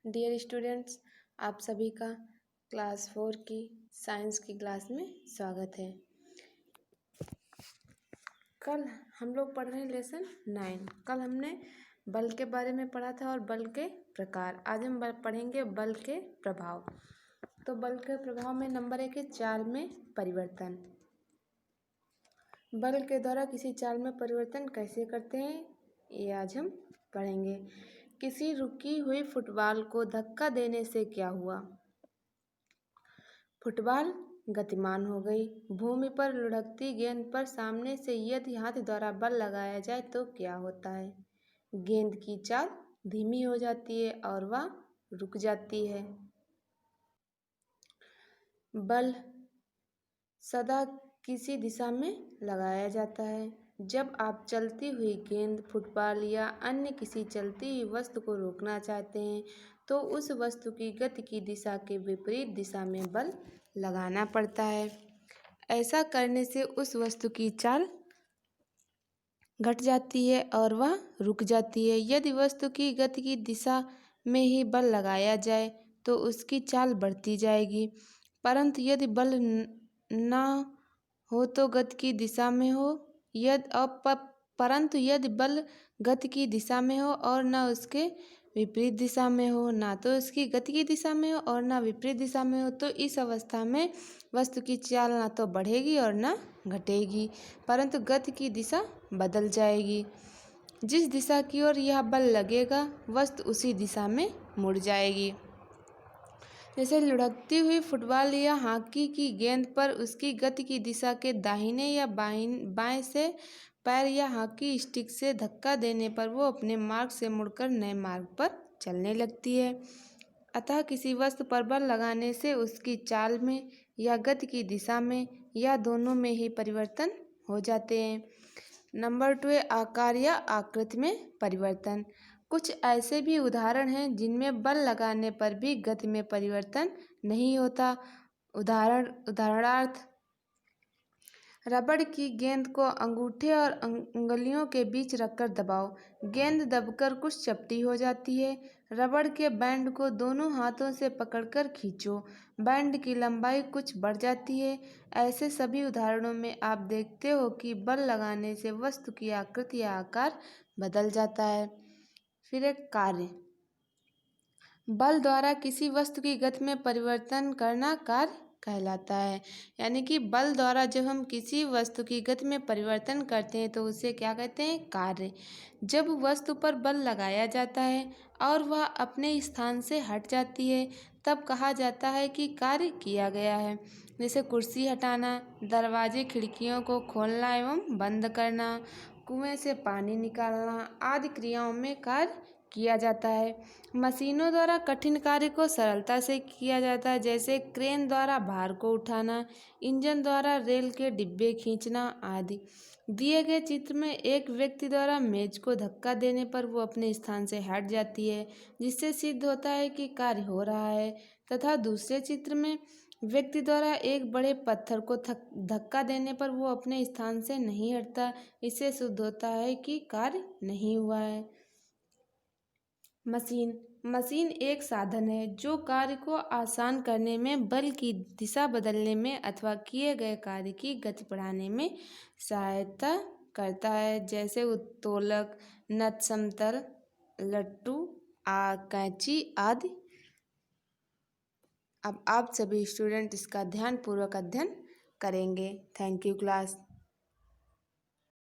Dear students, आप सभी का क्लास 4 की साइंस की क्लास में स्वागत है। कल हम लोग पढ़ रहे हैं लेसन 9। कल हमने बल के बारे में पढ़ा था और बल के प्रकार। आज हम पढ़ेंगे बल के प्रभाव। तो बल के प्रभाव में नंबर 1 है चाल में परिवर्तन। बल के द्वारा किसी चाल में परिवर्तन कैसे करते हैं ये आज हम पढ़ेंगे। किसी रुकी हुई फुटबॉल को धक्का देने से क्या हुआ? फुटबॉल गतिमान हो गई। भूमि पर लुढ़कती गेंद पर सामने से यदि हाथ द्वारा बल लगाया जाए तो क्या होता है? गेंद की चाल धीमी हो जाती है और वह रुक जाती है। बल सदा किसी दिशा में लगाया जाता है। जब आप चलती हुई गेंद, फुटबॉल या अन्य किसी चलती हुई वस्तु को रोकना चाहते हैं तो उस वस्तु की गति की दिशा के विपरीत दिशा में बल लगाना पड़ता है। ऐसा करने से उस वस्तु की चाल घट जाती है और वह रुक जाती है। यदि वस्तु की गति की दिशा में ही बल लगाया जाए तो उसकी चाल बढ़ती जाएगी, परंतु यदि बल न हो तो गति की दिशा में हो परंतु यदि बल गति की दिशा में हो और न उसके विपरीत दिशा में हो, ना तो उसकी गति की दिशा में हो और ना विपरीत दिशा में हो, तो इस अवस्था में वस्तु की चाल ना तो बढ़ेगी और ना घटेगी, परंतु गति की दिशा बदल जाएगी। जिस दिशा की ओर यह बल लगेगा वस्तु उसी दिशा में मुड़ जाएगी। जैसे लुढ़कती हुई फुटबॉल या हॉकी की गेंद पर उसकी गति की दिशा के दाहिने या बाएं से पैर या हॉकी स्टिक से धक्का देने पर वो अपने मार्ग से मुड़कर नए मार्ग पर चलने लगती है। अतः किसी वस्तु पर बल लगाने से उसकी चाल में या गति की दिशा में या दोनों में ही परिवर्तन हो जाते हैं। नंबर 2 है आकार या आकृति में परिवर्तन। कुछ ऐसे भी उदाहरण हैं जिनमें बल लगाने पर भी गति में परिवर्तन नहीं होता। उदाहरणार्थ रबड़ की गेंद को अंगूठे और उंगलियों के बीच रखकर दबाओ, गेंद दबकर कुछ चपटी हो जाती है। रबड़ के बैंड को दोनों हाथों से पकड़कर खींचो, बैंड की लंबाई कुछ बढ़ जाती है। ऐसे सभी उदाहरणों में आप देखते हो कि बल लगाने से वस्तु की आकृति या आकार बदल जाता है। फिर एक कार्य। बल द्वारा किसी वस्तु की गति में परिवर्तन करना कार्य कहलाता है। यानी कि बल द्वारा जब हम किसी वस्तु की गति में परिवर्तन करते हैं तो उसे क्या कहते हैं? कार्य। जब वस्तु पर बल लगाया जाता है और वह अपने स्थान से हट जाती है तब कहा जाता है कि कार्य किया गया है। जैसे कुर्सी हटाना, दरवाजे खिड़कियों को खोलना एवं बंद करना, कुएं से पानी निकालना आदि क्रियाओं में कार्य किया जाता है। मशीनों द्वारा कठिन कार्य को सरलता से किया जाता है, जैसे क्रेन द्वारा भार को उठाना, इंजन द्वारा रेल के डिब्बे खींचना आदि। दिए गए चित्र में एक व्यक्ति द्वारा मेज को धक्का देने पर वो अपने स्थान से हट जाती है, जिससे सिद्ध होता है कि कार्य हो रहा है, तथा दूसरे चित्र में व्यक्ति द्वारा एक बड़े पत्थर को धक्का देने पर वो अपने स्थान से नहीं हटता, इससे सिद्ध होता है कि कार्य नहीं हुआ है। मशीन एक साधन है जो कार्य को आसान करने में, बल की दिशा बदलने में अथवा किए गए कार्य की गति बढ़ाने में सहायता करता है, जैसे उत्तोलक, नट समतल, लट्टू, कैंची आदि। अब आप सभी स्टूडेंट इसका ध्यानपूर्वक अध्ययन करेंगे। Thank you class.